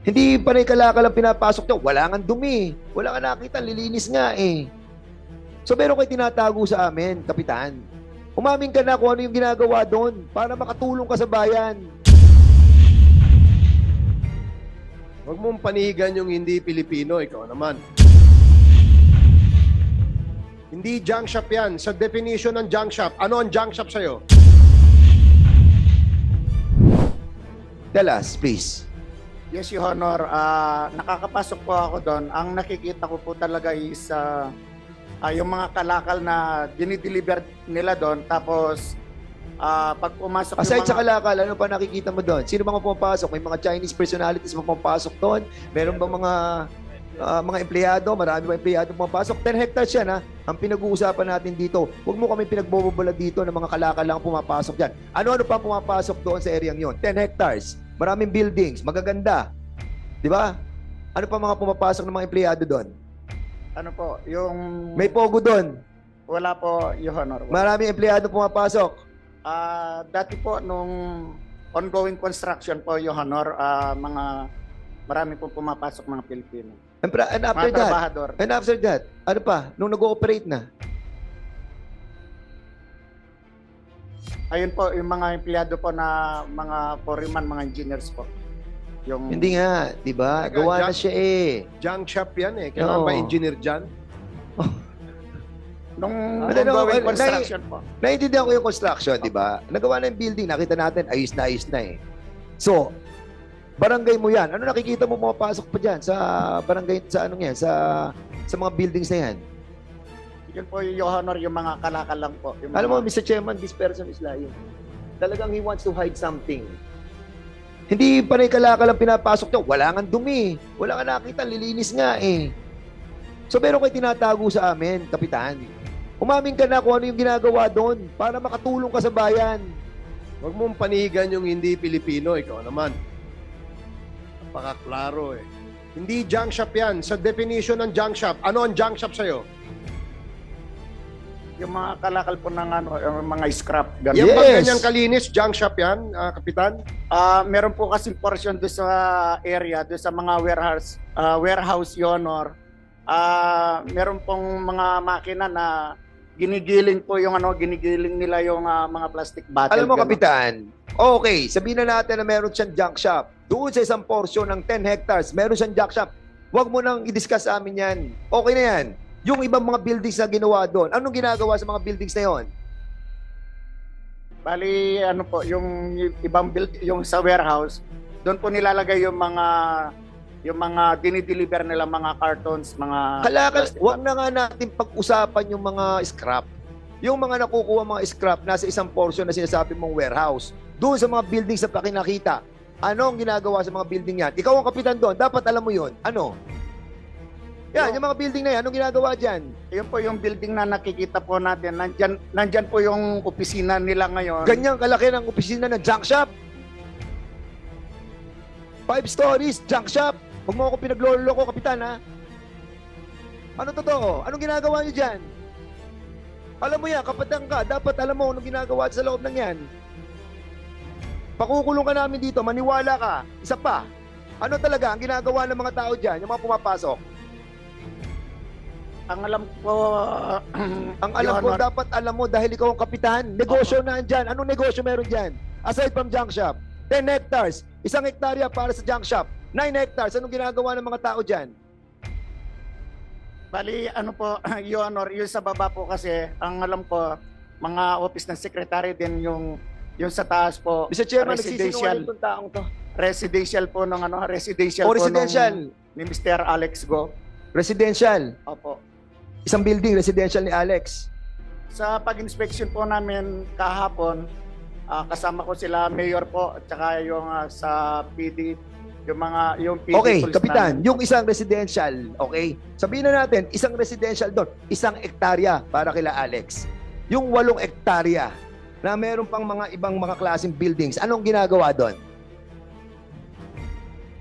Hindi pa rin kalakal ang pinapasok niyo. Wala nga dumi. Wala ka nakita. Lilinis nga eh. So meron kayo tinatago sa amin, Kapitan. Umamin ka na kung ano yung ginagawa doon para makatulong ka sa bayan. Huwag mong panigan yung hindi Pilipino, ikaw naman. Hindi junk shop yan. Sa definition ng junk shop, ano ang junk shop sa'yo? Tell us, please. Yes, Your Honor. Nakakapasok po ako doon. Ang nakikita ko po talaga is yung mga kalakal na dinideliver nila doon. Tapos, pag pumasok Aside yung sa kalakal, ano pa nakikita mo doon? Sino mga pumapasok? May mga Chinese personalities ba pumapasok doon? Meron ba mga empleyado? Marami ba empleyado pumapasok? 10 hectares yan ha. Ang pinag-uusapan natin dito. Huwag mo kami pinagbobobola dito ng mga kalakal lang pumapasok dyan. Ano-ano pa pumapasok doon sa areang yon? 10 hectares. Maraming buildings. Magaganda. Di ba? Ano pa mga pumapasok ng mga empleyado doon? ano po, yung... May pogo doon. Wala po, Your Honor. Maraming empleyado pumapasok. Dati po, nung ongoing construction po, Your Honor, marami po pumapasok mga Pilipino. And after Mga that, trabahador. and after that, ano pa? Nung nag-ooperate na? Ayun po, yung mga empleyado po na mga foreman, mga engineers po. Yung... Hindi nga, di ba? Teka, Gawa na Jack. siya eh. Junk shop yan eh. Kailangan Oo. ba engineer dyan? Nung Ano, ongoing ano, construction po. Naiintindihan ko yung construction, di ba? Nagawa na yung building, nakita natin, ayos na eh. So, barangay mo yan. Ano nakikita mo pumapasok pa dyan sa barangay, sa anong yan, sa mga buildings na yan? Yun po, Your Honor, yung mga kalakal lang po. Yung Alam mo, mga- Mr. Chairman, this person is lying. Talagang he wants to hide something. Hindi pa rin kalakal ang pinapasok niyo. Wala nga dumi. Wala ka nakita. Lilinis nga eh. So, meron kayo tinatago sa amin, Kapitan. Umamin ka na kung ano yung ginagawa doon para makatulong ka sa bayan. Huwag mong panigan yung hindi Pilipino, ikaw naman. Napakaklaro eh. Hindi junk shop yan. Sa definition ng junk shop, ano ang junk shop sa'yo? Yung mga kalakal po ng yung mga scrap. Ganun. Yan ba Yes. ganyang kalinis? Junk shop yan, Kapitan? Meron po kasing portion doon sa area, doon sa mga warehouse, Your Honor. Meron pong mga makina na ginigiling po yung ginigiling nila yung mga plastic bottle. Alam mo, ganun. Kapitan, okay, sabihin na natin na meron siyang junk shop. Doon sa isang portion ng 10 hectares, meron siyang junk shop. Huwag mo nang i-discuss sa amin yan. Okay na yan. Yung ibang mga buildings na ginawa doon, anong ginagawa sa mga buildings na yon? Bali, ano po, yung ibang build, yung sa warehouse, doon po nilalagay yung mga dinideliver nila mga cartons, mga Kalakal, plastic huwag na nga natin pag-usapan yung mga scrap. Yung mga nakukuha mga scrap nasa isang portion na sinasabi mong warehouse. Doon sa mga buildings na pakinakita, anong ginagawa sa mga building yan? Ikaw ang kapitan doon, dapat alam mo yun. Ano? Yan, yung mga building na yan, anong ginagawa dyan? Yun po yung building na nakikita po natin. Nandyan po yung opisina nila ngayon. Ganyang kalaki ng opisina ng junk shop. 5 stories, junk shop. Huwag mo ako pinaglolo ko, kapitan, ha? Ano totoo? Anong ginagawa niyo dyan? Alam mo yan, kapatang ka, dapat alam mo anong ginagawa sa loob ng yan. Pakukulong ka namin dito, maniwala ka. Isa pa, ano talaga ang ginagawa ng mga tao dyan, yung mga pumapasok? Ang alam ko, Ang alam Your ko, Honor, dapat alam mo dahil ikaw ang kapitan. Negosyo na andyan. Anong negosyo meron dyan? Aside from junk shop. 10 hectares. 1 hektarya para sa junk shop. 9 hectares. Anong ginagawa ng mga tao dyan? bali, ano po, Your Honor, yung sa baba po kasi, ang alam ko, mga office ng secretary din yung sa taas po, Mr. Chairman, residential, nagsisinungaling itong taong to. residential po ng residential O po residential. ni Mr. Alex Go. Residential. Opo. Isang building, residential ni Alex. Sa pag-inspection po namin kahapon, kasama ko sila mayor po at saka yung sa PD, yung PD Okay, police kapitan, namin. yung isang residential, okay? Sabihin na natin, isang residential doon, 1 hektarya para kila Alex. Yung 8 hektarya na meron pang mga ibang mga klaseng buildings, anong ginagawa doon?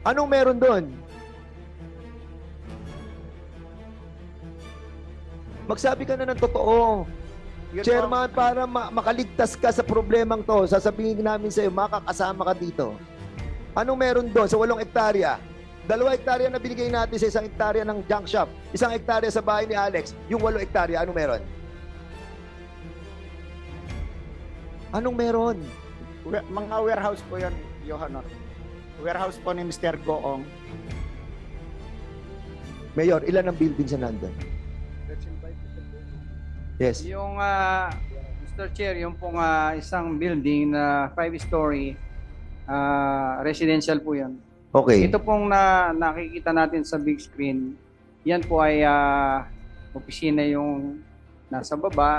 Anong meron doon? Magsabi ka na ng totoo. Yun po, Chairman, para makaligtas ka sa problemang to, sasabihin namin sa'yo, makakasama ka dito. Anong meron doon sa 8 hektarya? 2 hektarya na binigay natin sa 1 hektarya ng junk shop, 1 hektarya sa bahay ni Alex, yung 8 hektarya, anong meron? Anong meron? Mga warehouse po yun, Your Honor. Warehouse po ni Mr. Goong. Mayor, ilan ang buildings na nandun? Yes. Yung Mr. Chair, yung pong isang building na 5-story residential po 'yan. Okay. Ito pong nakikita natin sa big screen. Yan po ay opisina yung nasa baba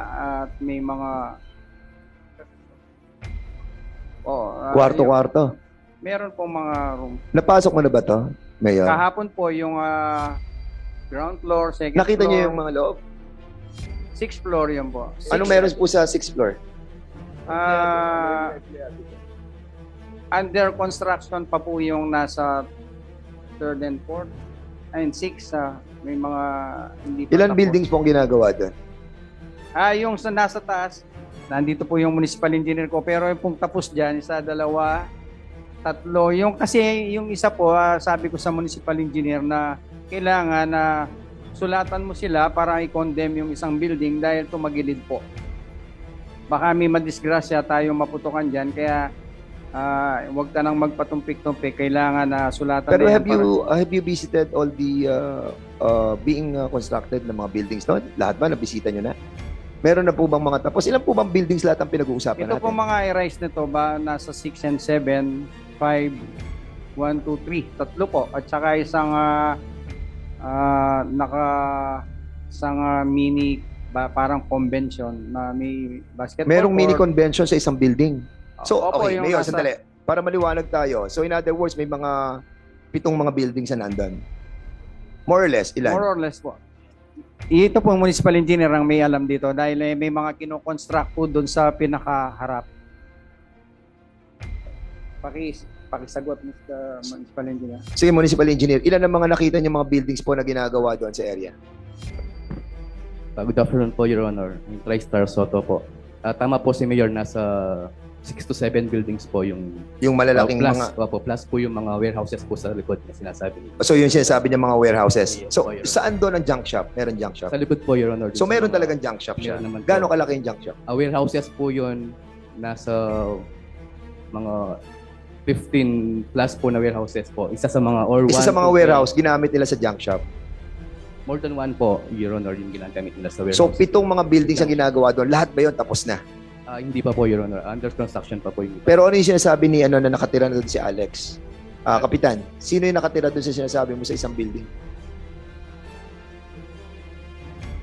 at may mga Kwarto-kwarto. meron pong mga room. Napasok mo na ba to, Mayor? Kahapon po yung ground floor, second Nakita floor. niyo yung mga loob? 6th floor yun po. Anong meron po sa 6th floor? Under construction pa po yung nasa 3rd and 4th. And 6, may mga hindi pa Ilan tapos. buildings po ang ginagawa doon? Yung sa nasa taas, nandito po yung municipal engineer ko. Pero yung pong tapos dyan, 1, 2, 3. Yung, kasi yung isa po, sabi ko sa municipal engineer na kailangan na sulatan mo sila para i-condemn yung isang building dahil tumagilid po. Baka may madisgrasya tayo maputukan dyan, kaya huwag ka nang magpatumpik-tumpik. Kailangan na sulatan Pero na yan have you visited all the being constructed na mga buildings doon? Lahat ba nabisita nyo na? Meron na po bang mga tapos? Ilan po bang buildings lahat ang pinag-uusapan Ito natin? po mga i-rise nito ba nasa 6 and 7, 5, 1, 2, 3. Tatlo po. At saka isang isang mini parang convention na may basketball Merong mini court. convention sa isang building. So, Opo, okay, yung Mayor, nasa- sandali. Para maliwanag tayo. So, in other words, may mga 7 mga buildings na nandun. More or less, ilan? More or less po. Ito po municipal engineer ang may alam dito dahil may mga kino-construct po doon sa pinakaharap. Pakisagot, Mr. Municipal Engineer. Sige, municipal engineer. Ilan ang mga nakita niyo mga buildings po na ginagawa doon sa area? Good afternoon po, Your Honor. Yung TriStar Soto po. Tama po si Mayor, nasa 6 to 7 buildings po yung Yung malalaking plus, mga... plus po yung mga warehouses po sa likod na sinasabi niyo. So, yung sinasabi niya mga warehouses. Yes, So, po, Your saan doon ang junk shop? Meron junk shop. Sa likod po, Your Honor. So, meron talagang junk shop siya. Meron naman po. Gaano kalaki yung junk shop? Warehouses po yun, nasa mga 15 plus po na warehouses po. Isa sa mga or Isa one sa mga to warehouse, ginamit nila sa junk shop. more than one po, Your Honor, yung ginagamit nila sa warehouse. So, 7 mga buildings ang ginagawa doon. Lahat ba yun tapos na? Hindi pa po, Your Honor. Under construction pa po yung Pero ano yung sinasabi ni na nakatira na doon si Alex? Kapitan, sino yung nakatira doon sa sinasabi mo sa isang building?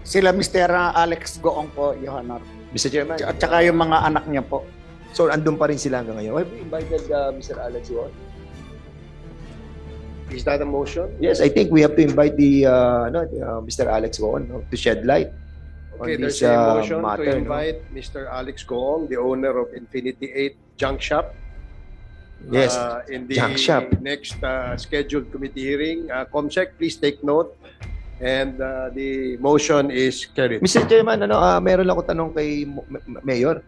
Sila Mr. Alex Goong po, Your Honor. Mr. Chairman. At saka yung mga anak niya po. So, andun pa rin sila hanggang ngayon. Have you invited Mr. Alex Won? Is that a motion? Yes, I think we have to invite the Mr. Alex Won to shed light Okay, on there's this a motion matter. to invite Mr. Alex Goong, the owner of Infinity 8 Junk Shop. Yes, In the junk shop. next scheduled committee hearing. Comsec, please take note. And the motion is carried. Mr. Chairman, meron lang ako tanong kay Mayor.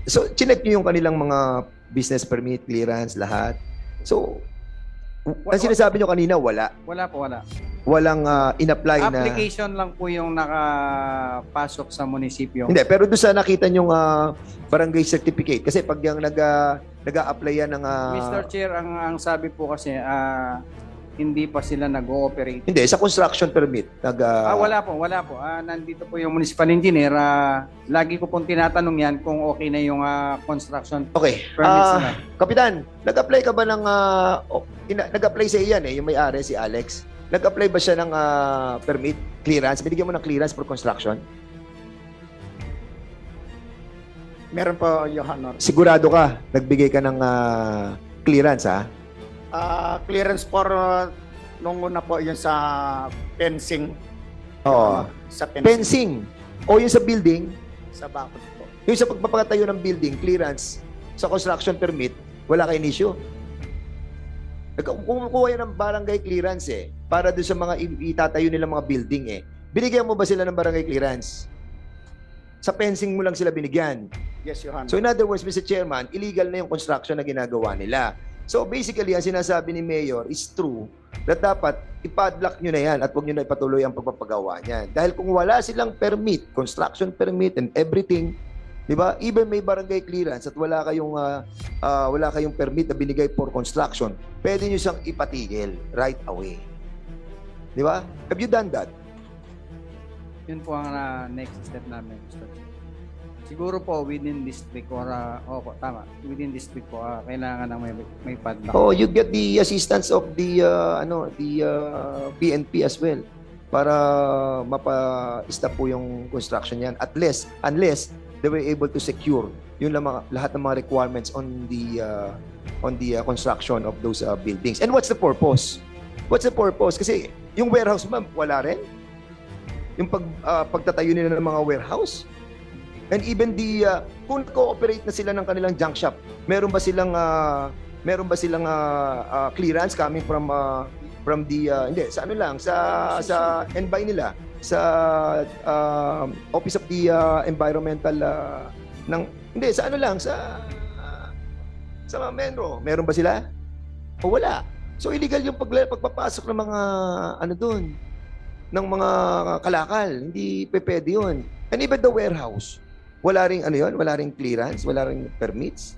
So, chinek niyo yung kanilang mga business permit, clearance, lahat. So, ang sinasabi niyo kanina, wala. Wala po, wala. Walang in-apply na... Application lang po yung nakapasok sa munisipyo. Hindi, pero doon sa nakita niyong barangay certificate, kasi pag yung nag-a-apply yan ng... Mr. Chair, ang sabi po kasi, hindi pa sila nag-ooperate. Hindi, sa construction permit. Wala po. Nandito po yung municipal engineer. Lagi ko pong tinatanong yan kung okay na yung construction Okay. permits nila. Kapitan, nag-apply ka ba ng... nag-apply sa iyan yung may-ari, si Alex. Nag-apply ba siya ng permit, clearance? Binigyan mo ng clearance for construction? Meron po, Your Honor. Sigurado ka, nagbigay ka ng clearance, ha? Clearance for nung una po yun sa fencing. Oo. Sa fencing. Fencing. O yung sa building, Sa bakod po. yung sa pagpapatayo ng building, clearance, sa construction permit, wala kayong issue. Kumukuha yan ng barangay clearance para doon sa mga itatayo nilang mga building Binigyan mo ba sila ng barangay clearance? Sa fencing mo lang sila binigyan. Yes, Your Honor. So in other words, Mr. Chairman, illegal na yung construction na ginagawa nila. So basically, ang sinasabi ni Mayor is true that dapat ipadlock nyo na yan at huwag nyo na ipatuloy ang pagpapagawa niyan. Dahil kung wala silang permit, construction permit and everything, di ba? Even may barangay clearance at wala kayong permit na binigay for construction, pwede nyo siyang ipatigil right away. Di ba? Have you done that? Yun po ang next step namin, Mr. Chair. Siguro po within district or tama, within district po kailangan ng may padlock. Oh, you get the assistance of the PNP as well para mapa-stop po yung construction yan unless they were able to secure yun lang lahat ng mga requirements on the construction of those buildings. And what's the purpose? What's the purpose? Kasi yung warehouse ma'am, wala rin. Yung pagtatayo nila ng mga warehouse. And even kung cooperate na sila ng kanilang junk shop, meron ba silang clearance coming from the hindi sa ano lang sa NBI nila sa Office of the Environmental hindi sa ano lang sa Menro, meron ba sila? O wala. So illegal yung pagpapasok ng mga ano doon ng mga kalakal, hindi pwede yun. And even the warehouse, wala ring wala ring clearance, wala ring permits.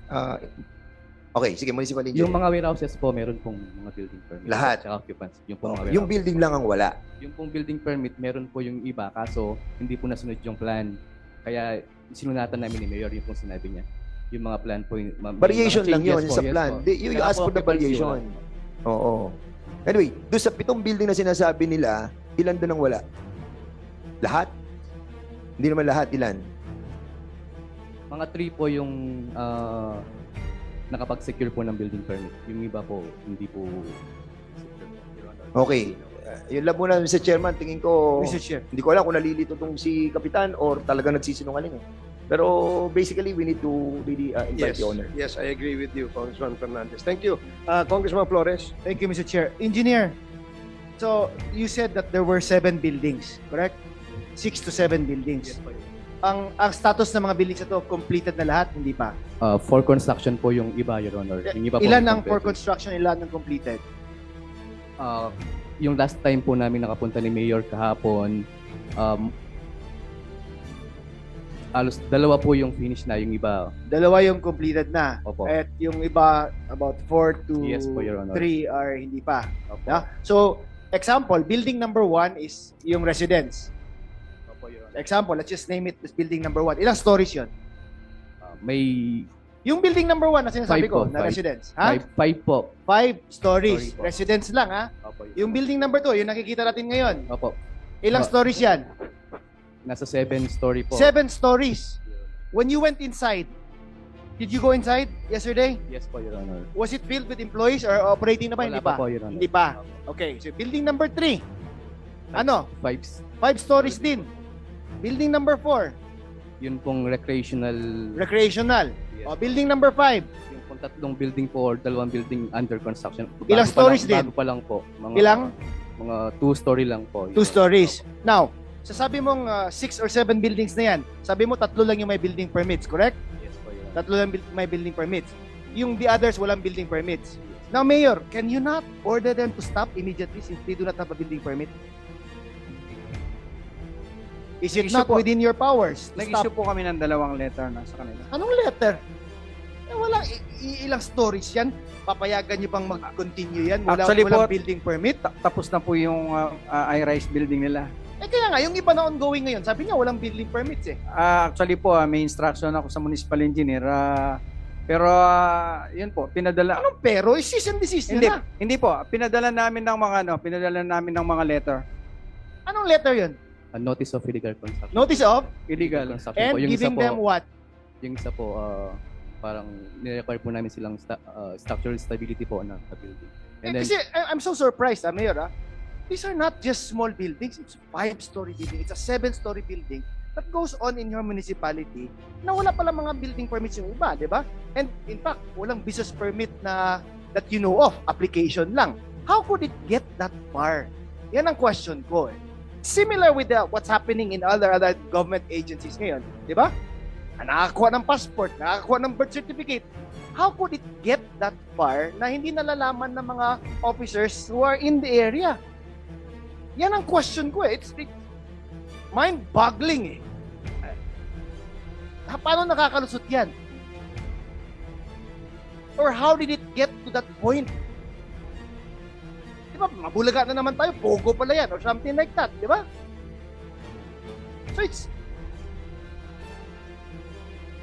Okay, sige, municipal engineer. Yung mga warehouses po, meron pong mga building permit. Lahat? At occupancy. Yung pong mga Yung warehouse. building lang ang wala. Yung pong building permit, meron po yung iba, kaso hindi po nasunod yung plan. Kaya sinunatan namin ni Mayor yung pong sinabi niya. Yung mga plan po. Variation lang yun changes sa po, yes plan. po. You Kaya ask po for the occupancy, variation. wala. Oo. Anyway, doon sa 7 building na sinasabi nila, ilan doon ang wala? Lahat? Hindi naman lahat, ilan? Mga 3 po yung nakapag-secure po ng building permit. Yung iba po, hindi po secure. Your Honor. Okay. Yun lang muna, Mr. Chairman. Tingin ko, Mr. Chair. hindi ko alam kung nalilito tong si Kapitan or talaga nagsisinungaling. Pero basically, we need to really invite Yes, the owner. yes, I agree with you, Congressman Fernandez. Thank you. Congressman Flores. Thank you, Mr. Chair. Engineer, so you said that there were 7 buildings, correct? 6 to 7 buildings. Ang status ng mga buildings ito, completed na lahat, hindi pa. For construction po yung iba, Your Honor. Yung iba po Ilan ang for completed. construction, ilan ang completed? Yung last time po namin nakapunta ni Mayor kahapon, alos 2 po yung finish na, yung iba. 2 yung completed na. Opo. At yung iba, about 4 to Yes po, Your Honor. 3 are hindi pa. Opo. Yeah? So, example, building number 1 is yung residence. Opo, Your Honor. Example, let's just name it as building number 1. Ilang stories yun? May Yung building number 1 na sinasabi 5 ko, po, na 5. residence. Ha? 5 po. 5 stories. Story po. Residence lang, ha? Opo, Your Yung building number 2, yung nakikita natin ngayon. Honor. Opo. Ilang stories yan? Nasa 7 story po. 7 stories. When you went inside, did you go inside yesterday? Yes po, Your Honor. Was it filled with employees or operating na ba? Wala Hindi pa. po, Your Honor. Hindi pa. Okay, so building number 3. Ano? 5. 5 stories din. Building number 4, Yun pong recreational. recreational. Yes. O, building number 5, Yung pong 3 building po or 2 building under construction. Ilang Bago pa stories lang, din? Bago pa lang po. Mga, Ilang? Mga 2 story lang po. 2 stories. Now, sasabi mong 6 or 7 buildings na yan, sabi mo 3 lang yung may building permits, correct? Yes po, Your Honor. 3 lang may building permits. Yung the others walang building permits. Now, Mayor, can you not order them to stop immediately since they do not have a building permit? Is it Nag-issue not po- within your powers to Nag-issue stop? po kami ng 2 letter na sa kanila. Anong letter? Wala, ilang stories yan? Papayagan nyo bang mag-continue yan? Actually Walang po- building permit? Tapos na po yung I-rise building nila. Kaya nga, yung iba na ongoing ngayon, sabi niya walang building permits eh. Actually po, may instruction ako sa municipal engineer. Pero yun po, pinadala. Anong pero? Cease and desist Hindi, nyo na. hindi po. Pinadala namin ng mga letter. Anong letter yun? A notice of illegal construction. Notice of Illegal. Construction and po. Yung giving isa po, them what? Yung isa po, parang nirequire po namin silang structural stability po ng building. And then, Kasi I'm so surprised, Mayor. These are not just small buildings. It's 5-story building. It's a 7-story building that goes on in your municipality na wala pala mga building permits yung iba, di ba? And in fact, walang business permit na that you know of. Application lang. How could it get that far? Yan ang question ko eh. Similar with what's happening in other government agencies ngayon, di ba? Nakakakuha ng passport, nakakakuha ng birth certificate. how could it get that far na hindi nalalaman ng mga officers who are in the area? Yan ang question ko eh. It's mind-boggling eh. Paano nakakalusot yan? Or how did it get to that point? Di ba, mabulaga na naman tayo, pogo pala yan, or something like that, di ba? So it's,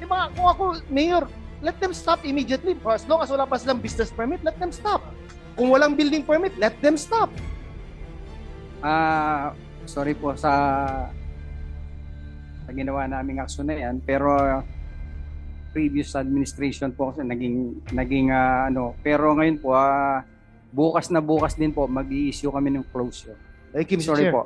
di ba, kung ako, Mayor, let them stop immediately. For as long as wala pa silang business permit, let them stop. Kung walang building permit, let them stop. Sorry po sa ginawa naming aksyon na yan, pero previous administration po kasi naging pero ngayon po bukas din po mag-i-issue kami ng closure. Thank you, Mr. Sorry Chair. po.